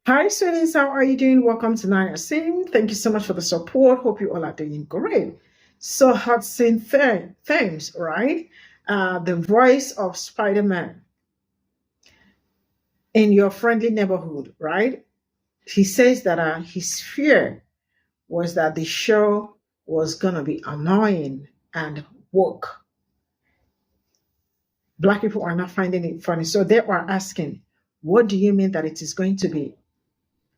Hi, students. How are you doing? Welcome to Naya Sim. Thank you so much for the support. Hope you all are doing great. So, Hudson Thames, right? The voice of Spider Man in your friendly neighborhood, right? He says that his fear was that the show was going to be annoying and woke. Black people are not finding it funny. So, they are asking, what do you mean that it is going to be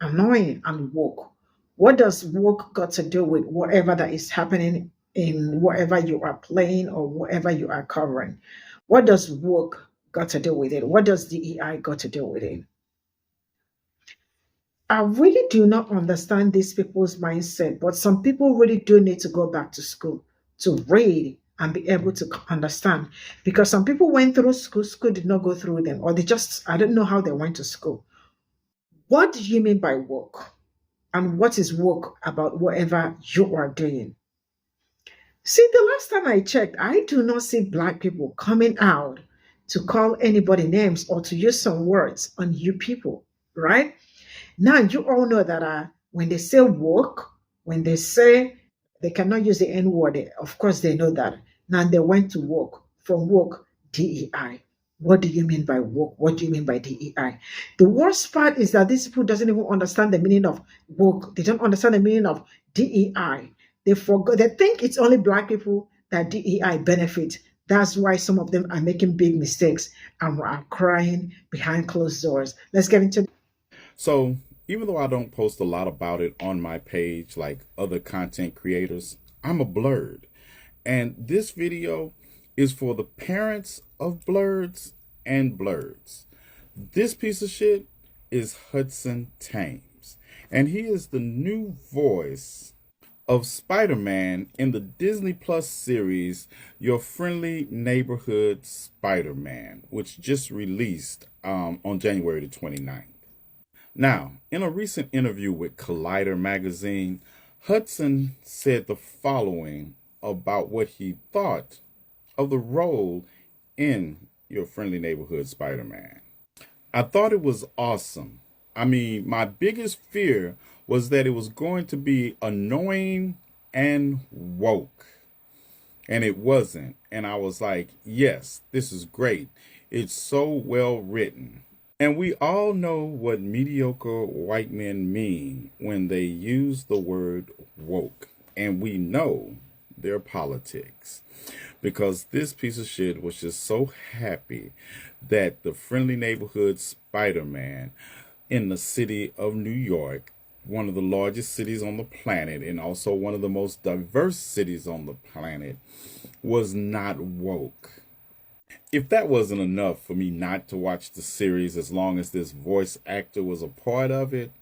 annoying and woke? What does woke got to do with whatever that is happening in whatever you are playing or whatever you are covering? What does woke got to do with it? What does DEI got to do with it? I really do not understand these people's mindset, but some people really do need to go back to school to read and be able to understand. Because some people went through school, school did not go through them, or they just, I don't know how they went to school. What do you mean by woke? And what is work about whatever you are doing. See, the last time I checked, I do not see Black people coming out to call anybody names or to use some words on you people, right? Now, you all know that when they say work, when they say they cannot use the N word, of course they know that. Now they went to work, from work, DEI. What do you mean by work? What do you mean by DEI? The worst part is that these people doesn't even understand the meaning of work. They don't understand the meaning of DEI. They forgot. They think it's only Black people that DEI benefit. That's why some of them are making big mistakes and are crying behind closed doors. Let's get into. So, even though I don't post a lot about it on my page like other content creators, I'm a blurred. And this video is for the parents of blurs and blurs. This piece of shit is Hudson Thames. And he is the new voice of Spider-Man in the Disney Plus series Your Friendly Neighborhood Spider-Man, which just released on January the 29th. Now, in a recent interview with Collider magazine, Hudson said the following about what he thought of the role in Your Friendly Neighborhood Spider Man. I thought it was awesome. I mean, my biggest fear was that it was going to be annoying and woke. And it wasn't. And I was like, yes, this is great. It's so well written. And we all know what mediocre white men mean when they use the word woke. And we know their politics. Because this piece of shit was just so happy that the friendly neighborhood Spider Man in the city of New York, one of the largest cities on the planet, and also one of the most diverse cities on the planet, was not woke. If that wasn't enough for me not to watch the series as long as this voice actor was a part of it,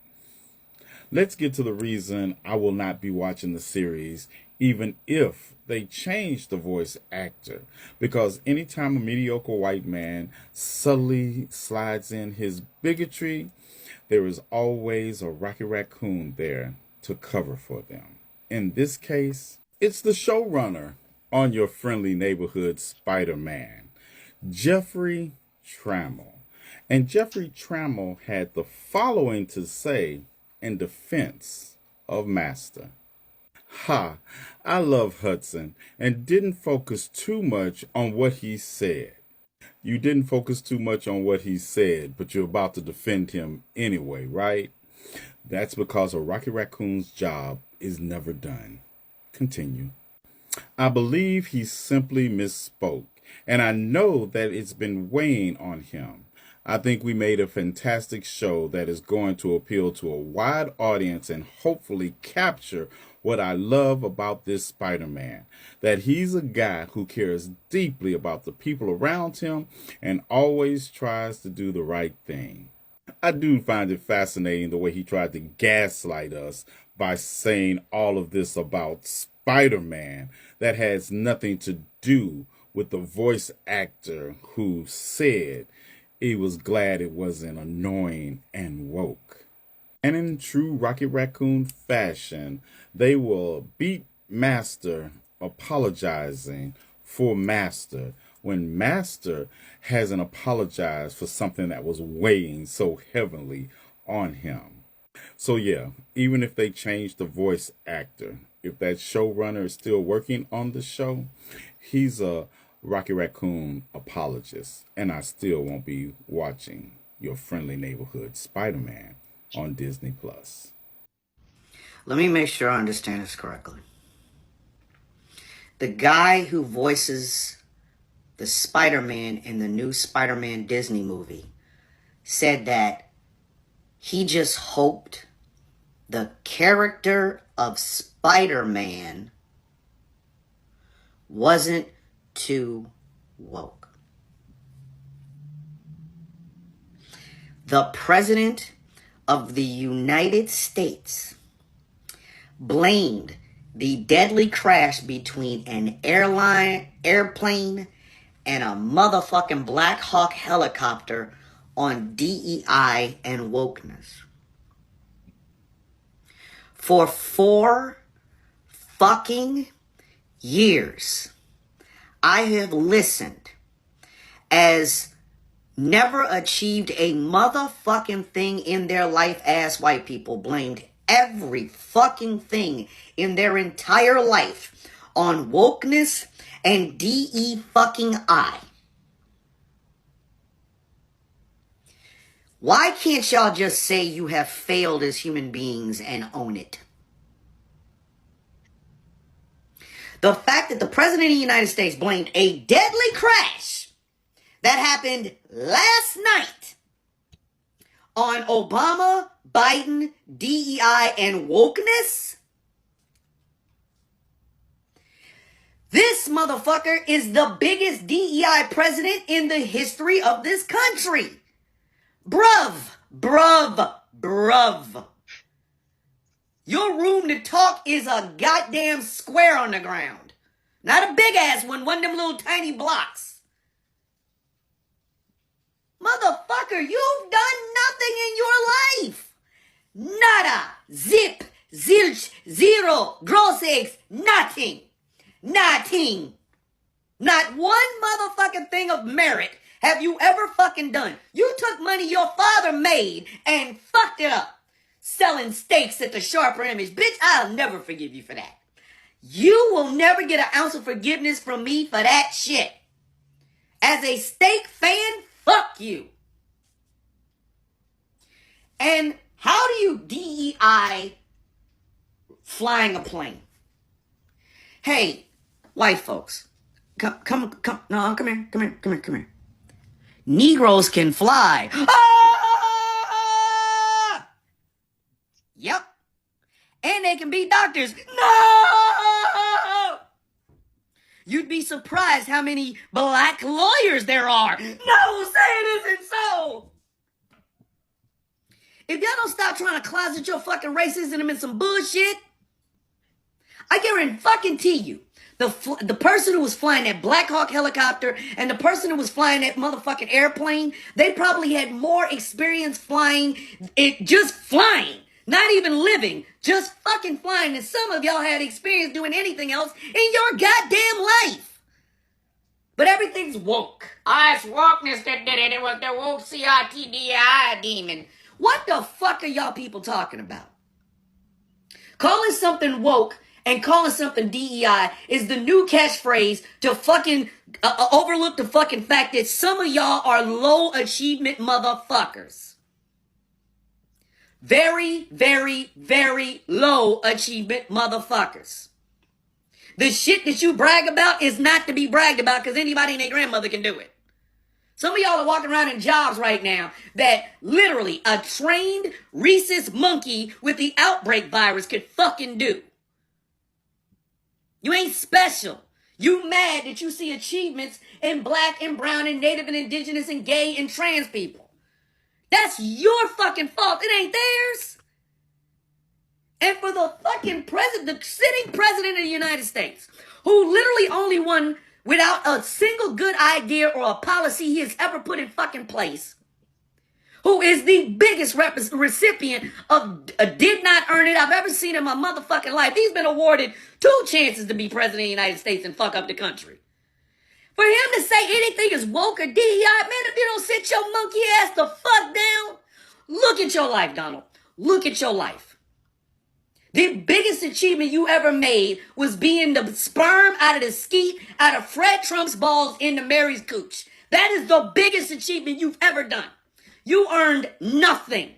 let's get to the reason I will not be watching the series even if they change the voice actor. Because anytime a mediocre white man subtly slides in his bigotry, there is always a Rocky Raccoon there to cover for them. In this case, it's the showrunner on Your Friendly Neighborhood Spider-Man, Jeffrey Trammell. And Jeffrey Trammell had the following to say in defense of Master. Ha, I love Hudson and didn't focus too much on what he said. You didn't focus too much on what he said, but you're about to defend him anyway, right? That's because a Rocky Raccoon's job is never done. Continue. I believe he simply misspoke, and I know that it's been weighing on him. I think we made a fantastic show that is going to appeal to a wide audience and hopefully capture what I love about this Spider Man. That he's a guy who cares deeply about the people around him and always tries to do the right thing. I do find it fascinating the way he tried to gaslight us by saying all of this about Spider Man that has nothing to do with the voice actor who said he was glad it wasn't annoying and woke. And in true Rocket Raccoon fashion, they will beat Master apologizing for Master when Master hasn't apologized for something that was weighing so heavily on him. So yeah, even if they change the voice actor, if that showrunner is still working on the show, he's a Rocky Raccoon apologist, and I still won't be watching your friendly neighborhood Spider-Man on Disney Plus. Let me make sure I understand this correctly. The guy who voices the Spider-Man in the new Spider-Man Disney movie said that he just hoped the character of Spider-Man wasn't too woke. The President of the United States blamed the deadly crash between an airplane and a motherfucking Black Hawk helicopter on DEI and wokeness. For 4 fucking years, I have listened as never achieved a motherfucking thing in their life ass white people blamed every fucking thing in their entire life on wokeness and DE fucking I. Why can't y'all just say you have failed as human beings and own it? The fact that the President of the United States blamed a deadly crash that happened last night on Obama, Biden, DEI, and wokeness? This motherfucker is the biggest DEI president in the history of this country. Bruv. Your room to talk is a goddamn square on the ground. Not a big ass one of them little tiny blocks. Motherfucker, you've done nothing in your life. Nada, zip, zilch, zero, gross eggs, nothing. Nothing. Not one motherfucking thing of merit have you ever fucking done. You took money your father made and fucked it up. Selling steaks at the Sharper Image. Bitch, I'll never forgive you for that. You will never get an ounce of forgiveness from me for that shit. As a steak fan, fuck you. And how do you DEI flying a plane? Hey, white folks, come here. Negroes can fly. Ah! Yep. And they can be doctors. No! You'd be surprised how many black lawyers there are. No, say it isn't so. If y'all don't stop trying to closet your fucking racism in some bullshit, I guarantee you, the person who was flying that Black Hawk helicopter and the person who was flying that motherfucking airplane, they probably had more experience flying, just flying, not even living, just fucking flying, than some of y'all had experience doing anything else in your goddamn life. But everything's woke. It's wokeness that did it. It was the woke CRTDI demon. What the fuck are y'all people talking about? Calling something woke and calling something DEI is the new catchphrase to fucking overlook the fucking fact that some of y'all are low achievement motherfuckers. Very, very, very low achievement motherfuckers. The shit that you brag about is not to be bragged about because anybody and their grandmother can do it. Some of y'all are walking around in jobs right now that literally a trained rhesus monkey with the outbreak virus could fucking do. You ain't special. You mad that you see achievements in black and brown and native and indigenous and gay and trans people. That's your fucking fault. It ain't theirs. And for the fucking president, the sitting president of the United States, who literally only won without a single good idea or a policy he has ever put in fucking place, who is the biggest recipient of did not earn it I've ever seen in my motherfucking life. He's been awarded 2 chances to be president of the United States and fuck up the country. For him to say anything is woke or DEI, man, if you don't sit your monkey ass the fuck down, Look at your life, Donald. Look at your life. The biggest achievement you ever made was being the sperm out of the skeet, out of Fred Trump's balls into Mary's cooch. That is the biggest achievement you've ever done. You earned nothing.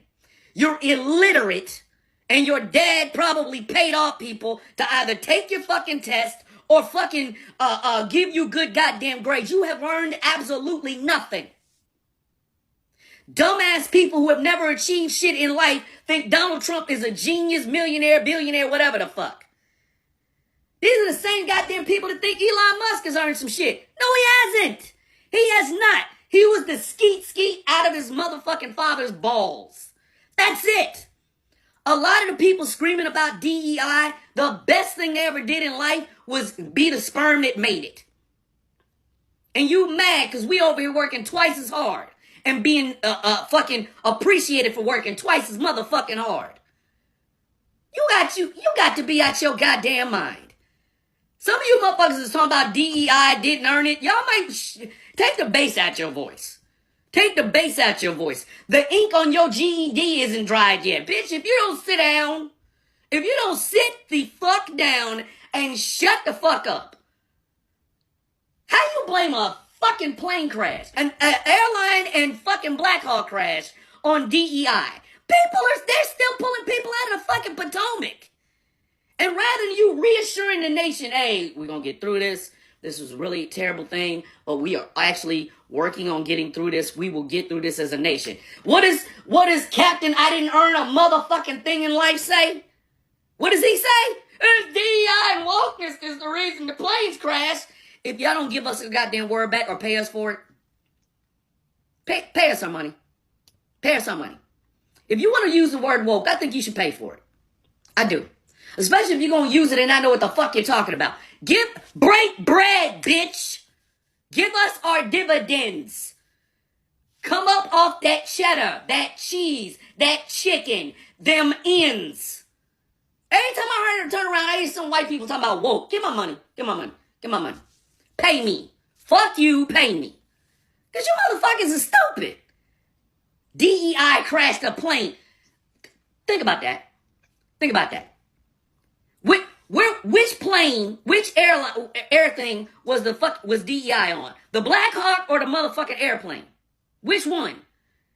You're illiterate, and your dad probably paid off people to either take your fucking test or fucking give you good goddamn grades. You have earned absolutely nothing. Dumbass people who have never achieved shit in life think Donald Trump is a genius, millionaire, billionaire, whatever the fuck. These are the same goddamn people that think Elon Musk has earned some shit. No, he hasn't. He has not. He was the skeet out of his motherfucking father's balls. That's it. A lot of the people screaming about DEI, the best thing they ever did in life was be the sperm that made it. And you mad because we over here working twice as hard and being fucking appreciated for working twice as motherfucking hard. You got to be out your goddamn mind. Some of you motherfuckers is talking about DEI, didn't earn it. Y'all might take the bass out your voice. Take the bass out your voice. The ink on your GED isn't dried yet. Bitch, if you don't sit down, if you don't sit the fuck down and shut the fuck up, how you blame a fucking plane crash, an airline and fucking Black Hawk crash on DEI? They're still pulling people out of the fucking Potomac. And rather than you reassuring the nation, hey, we're going to get through this. This was really a terrible thing, but we are actually working on getting through this. We will get through this as a nation. What is Captain I didn't earn a motherfucking thing in life say? What does he say? It's DEI and wokeness is the reason the planes crashed. If y'all don't give us a goddamn word back or pay us for it, pay us some money. Pay us some money. If you want to use the word woke, I think you should pay for it. I do. Especially if you're going to use it and I know what the fuck you're talking about. Break bread, bitch. Give us our dividends. Come up off that cheddar, that cheese, that chicken, them ends. Every time I heard her turn around, I hear some white people talking about woke. Give my money. Give my money. Give my money. Pay me. Fuck you, pay me. Because you motherfuckers are stupid. DEI crashed a plane. Think about that. Think about that. Which plane, which air thing was DEI on? The Black Hawk or the motherfucking airplane? Which one?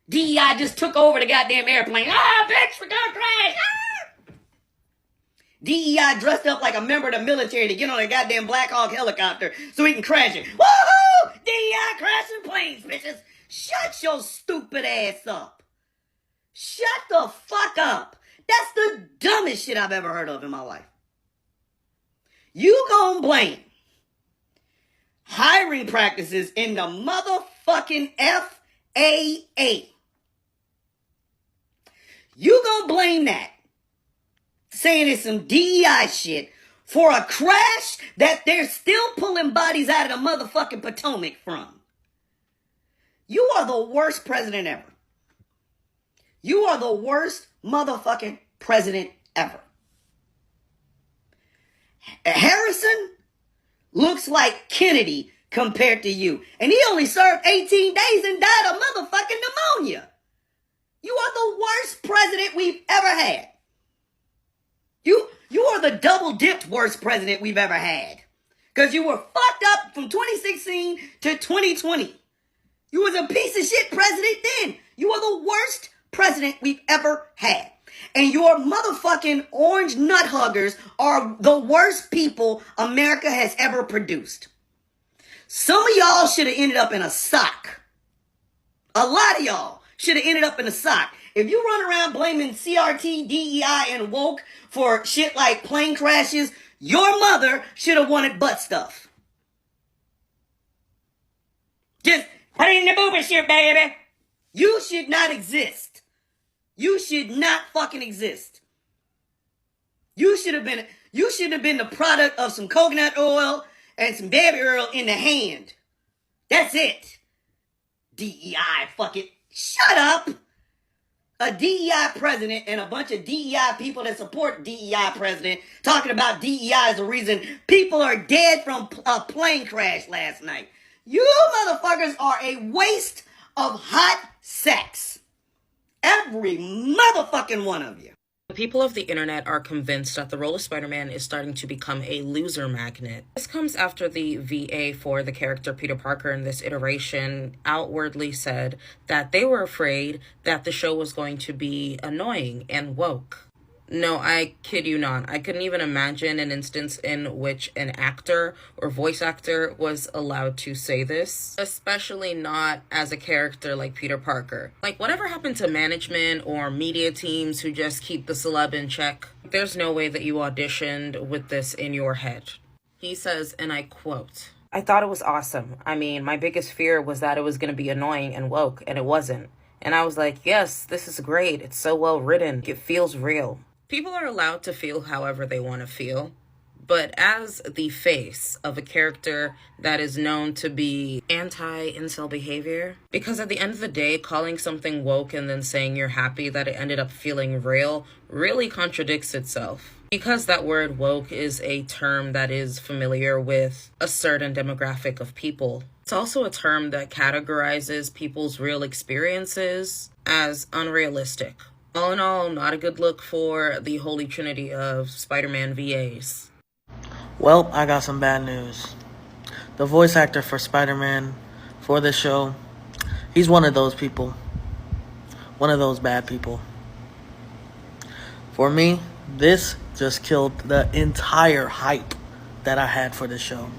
DEI just took over the goddamn airplane. Ah, bitch, we're gonna crash. Ah! DEI dressed up like a member of the military to get on a goddamn Black Hawk helicopter so he can crash it. Woohoo! DEI crashing planes, bitches. Shut your stupid ass up. Shut the fuck up. That's the dumbest shit I've ever heard of in my life. You gonna blame hiring practices in the motherfucking FAA. You gonna blame that, saying it's some DEI shit, for a crash that they're still pulling bodies out of the motherfucking Potomac from. You are the worst president ever. You are the worst motherfucking president ever. Harrison looks like Kennedy compared to you. And he only served 18 days and died of motherfucking pneumonia. You are the worst president we've ever had. You are the double-dipped worst president we've ever had. Because you were fucked up from 2016 to 2020. You was a piece of shit president then. You are the worst president we've ever had. And your motherfucking orange nut huggers are the worst people America has ever produced. Some of y'all should have ended up in a sock. A lot of y'all should have ended up in a sock. If you run around blaming CRT, DEI, and woke for shit like plane crashes, your mother should have wanted butt stuff. Just put it in the booby shoot, baby. You should not exist. You should not fucking exist. You should have been the product of some coconut oil and some baby oil in the hand. That's it. DEI, fuck it. Shut up. A DEI president and a bunch of DEI people that support DEI president talking about DEI is the reason people are dead from a plane crash last night. You motherfuckers are a waste of hot sex. Every motherfucking one of you. The people of the internet are convinced that the role of Spider-Man is starting to become a loser magnet. This comes after the VA for the character Peter Parker in this iteration outwardly said that they were afraid that the show was going to be annoying and woke. No, I kid you not. I couldn't even imagine an instance in which an actor or voice actor was allowed to say this, especially not as a character like Peter Parker. Like, whatever happened to management or media teams who just keep the celeb in check? There's no way that you auditioned with this in your head. He says, and I quote, "I thought it was awesome. I mean, my biggest fear was that it was going to be annoying and woke, and it wasn't. And I was like, yes, this is great. It's so well written. It feels real." People are allowed to feel however they want to feel, but as the face of a character that is known to be anti-incel behavior, because at the end of the day, calling something woke and then saying you're happy that it ended up feeling real really contradicts itself. Because that word woke is a term that is familiar with a certain demographic of people, it's also a term that categorizes people's real experiences as unrealistic. All in all, not a good look for the holy trinity of Spider-Man VAs. Well, I got some bad news. The voice actor for Spider-Man for this show, he's one of those people. One of those bad people. For me, this just killed the entire hype that I had for this show.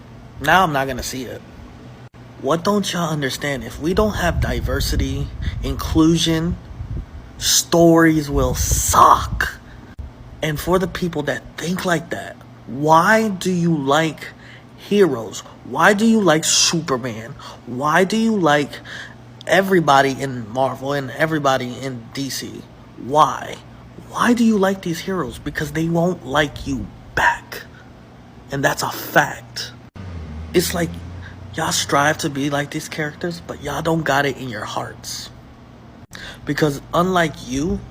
Now I'm not going to see it. What don't y'all understand? If we don't have diversity, inclusion, stories will suck. And for the people that think like that, why do you like heroes? Why do you like Superman? Why do you like everybody in Marvel and everybody in DC? Why? Why do you like these heroes? Because they won't like you back. And that's a fact. It's like y'all strive to be like these characters, but y'all don't got it in your hearts. Because unlike you,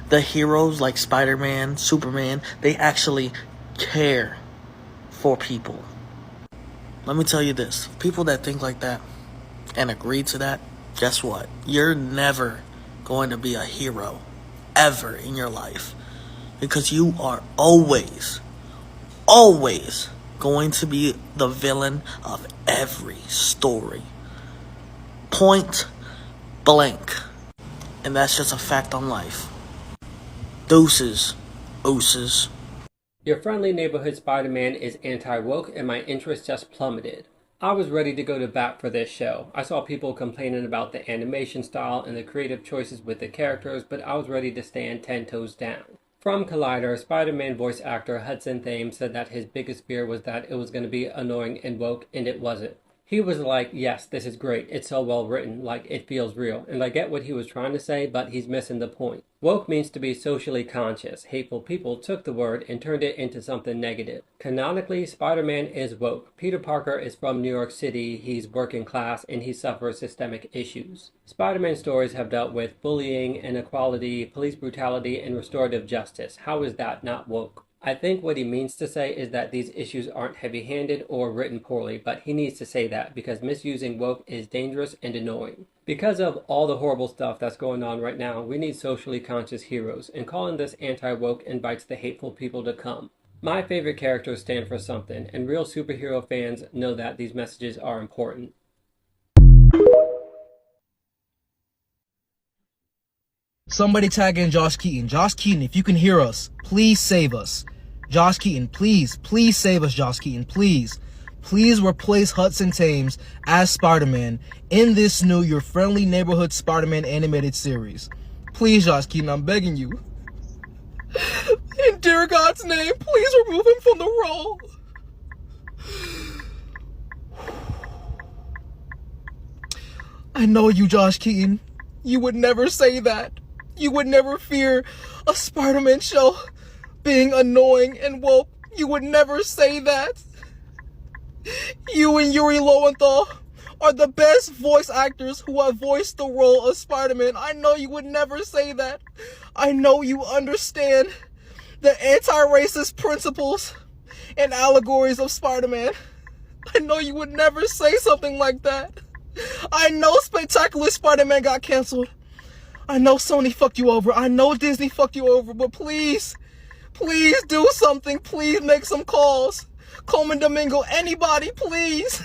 the heroes like Spider-Man, Superman, they actually care for people. Let me tell you this. People that think like that and agree to that, guess what? You're never going to be a hero ever in your life. Because you are always going to be the villain of every story. Point blank. And that's just a fact on life. Deuces. Ooses. Your friendly neighborhood Spider-Man is anti-woke and my interest just plummeted. I was ready to go to bat for this show. I saw people complaining about the animation style and the creative choices with the characters, but I was ready to stand 10 toes down. From Collider, Spider-Man voice actor Hudson Thames said that his biggest fear was that it was going to be annoying and woke, and it wasn't. He was like, yes, this is great, it's so well written, like it feels real, and I get what he was trying to say, but he's missing the point. Woke means to be socially conscious. Hateful people took the word and turned it into something negative. Canonically, Spider-Man is woke. Peter Parker is from New York City, he's working class, and he suffers systemic issues. Spider-Man stories have dealt with bullying, inequality, police brutality, and restorative justice. How is that not woke? I think what he means to say is that these issues aren't heavy-handed or written poorly, but he needs to say that because misusing woke is dangerous and annoying. Because of all the horrible stuff that's going on right now, we need socially conscious heroes, and calling this anti-woke invites the hateful people to come. My favorite characters stand for something, and real superhero fans know that these messages are important. Somebody tag in Josh Keaton. Josh Keaton, if you can hear us, please save us. Josh Keaton, please save us, Josh Keaton, please. Please replace Hudson Thames as Spider-Man in this new Your Friendly Neighborhood Spider-Man animated series. Please, Josh Keaton, I'm begging you. In dear God's name, please remove him from the role. I know you, Josh Keaton. You would never say that. You would never fear a Spider-Man show being annoying and woke. You would never say that. You and Yuri Lowenthal are the best voice actors who have voiced the role of Spider-Man. I know you would never say that. I know you understand the anti-racist principles and allegories of Spider-Man. I know you would never say something like that. I know Spectacular Spider-Man got canceled. I know Sony fucked you over. I know Disney fucked you over, but please, please do something. Please make some calls. Coleman Domingo, anybody, please.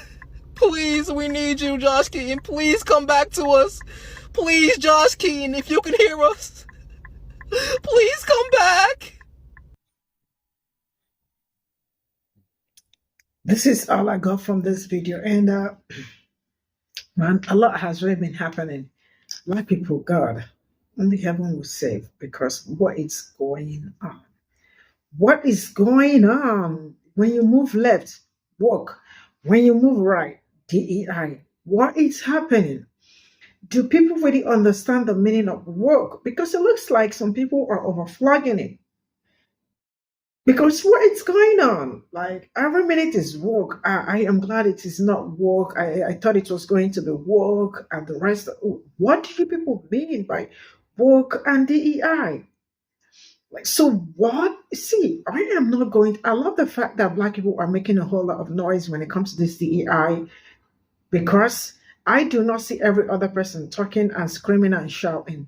Please, we need you, Josh Keaton. Please come back to us. Please, Josh Keaton, if you can hear us, please come back. This is all I got from this video. And man, a lot has really been happening. A lot of people, God, only heaven will save, because what is going on? What is going on? When you move left, walk. When you move right, DEI. What is happening? Do people really understand the meaning of work? Because it looks like some people are overflogging it. Because what is going on? Like, every minute is work. I am glad it is not work. I thought it was going to be work and the rest. What do you people mean by work and DEI? Like, so what? See, I am not going. I love the fact that Black people are making a whole lot of noise when it comes to this DEI, because I do not see every other person talking and screaming and shouting,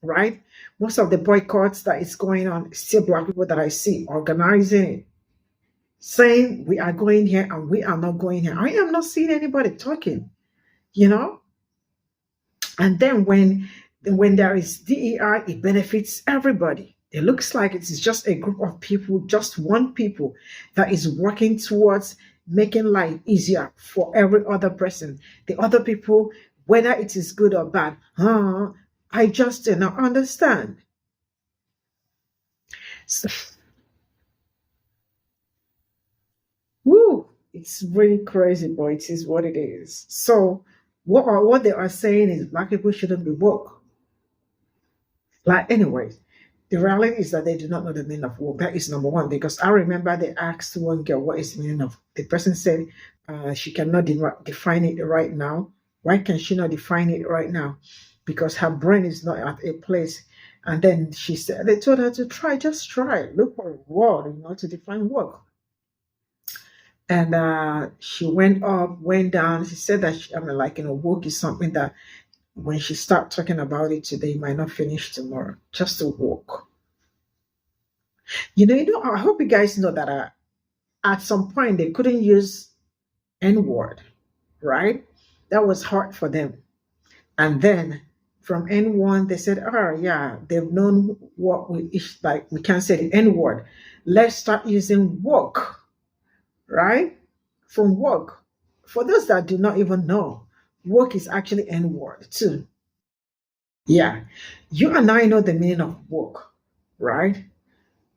right? Most of the boycotts that is going on, still Black people that I see organizing it, saying we are going here and we are not going here. I am not seeing anybody talking, you know? And then when there is DEI, it benefits everybody. It looks like it is just a group of people, just one people that is working towards making life easier for every other person. The other people, whether it is good or bad, I just do not understand. So, woo, it's really crazy, but it is what it is. So what they are saying is Black people shouldn't be woke. Like, anyways, the reality is that they do not know the meaning of woke. That is number one, because I remember they asked one girl what is the meaning of. The person said she cannot define it right now. Why can she not define it right now? Because her brain is not at a place. And then she said, they told her to try, just try, look for a word, to define work. And she went up, went down. She said that woke is something that when she start talking about it today, you might not finish tomorrow. Just to walk. I hope you guys know that at some point they couldn't use N-word, right? That was hard for them. And then from N1, they said, oh yeah, they've known what we can't say the N-word. Let's start using work, right? From work. For those that do not even know, work is actually N-word too. Yeah, you and I know the meaning of work, right?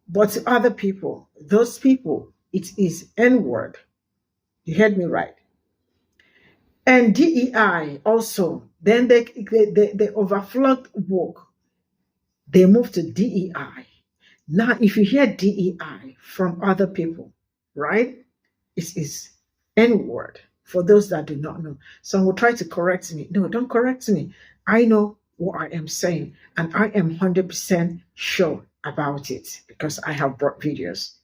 But to other people, those people, it is N-word. You heard me right. And DEI also, then they overflogged work. They moved to DEI. Now, if you hear DEI from other people, right, it is N-word for those that do not know. Some will try to correct me. No, don't correct me. I know what I am saying, and I am 100% sure about it because I have brought videos.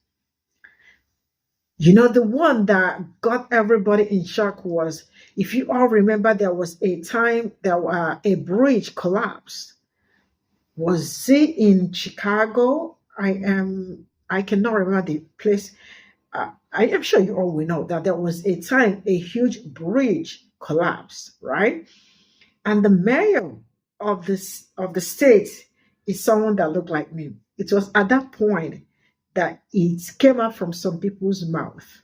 The one that got everybody in shock was, if you all remember, there was a time that a bridge collapsed. Was it in Chicago? I cannot remember the place. I am sure you all will know that there was a time a huge bridge collapsed, right? And the mayor of the state is someone that looked like me. It was at that point that it came out from some people's mouth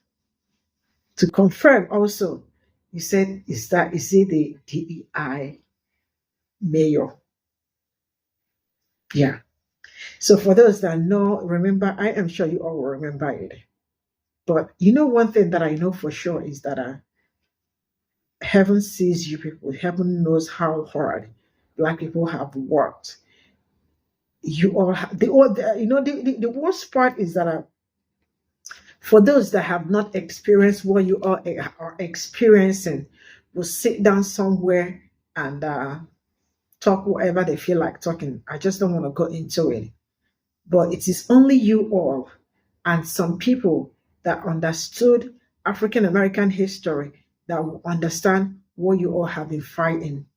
to confirm also. He said, is it the DEI mayor? Yeah. So for those that know, remember, I am sure you all will remember it. But one thing that I know for sure is that heaven sees you people. Heaven knows how hard Black people have worked. You all the worst part is that for those that have not experienced what you all are experiencing, will sit down somewhere and talk whatever they feel like talking. I just don't want to go into it. But it is only you all and some people that understood African American history that will understand what you all have been fighting.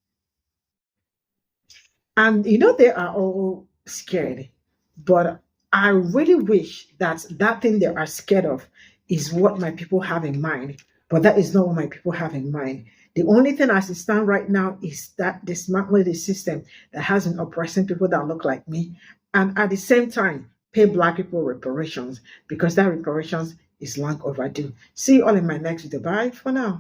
And you know, they are all scared. But I really wish that that thing they are scared of is what my people have in mind. But that is not what my people have in mind. The only thing as it stands right now is that dismantle the system that has been oppressing people that look like me. And at the same time, pay Black people reparations, because that reparations is long overdue. See you all in my next video. Bye for now.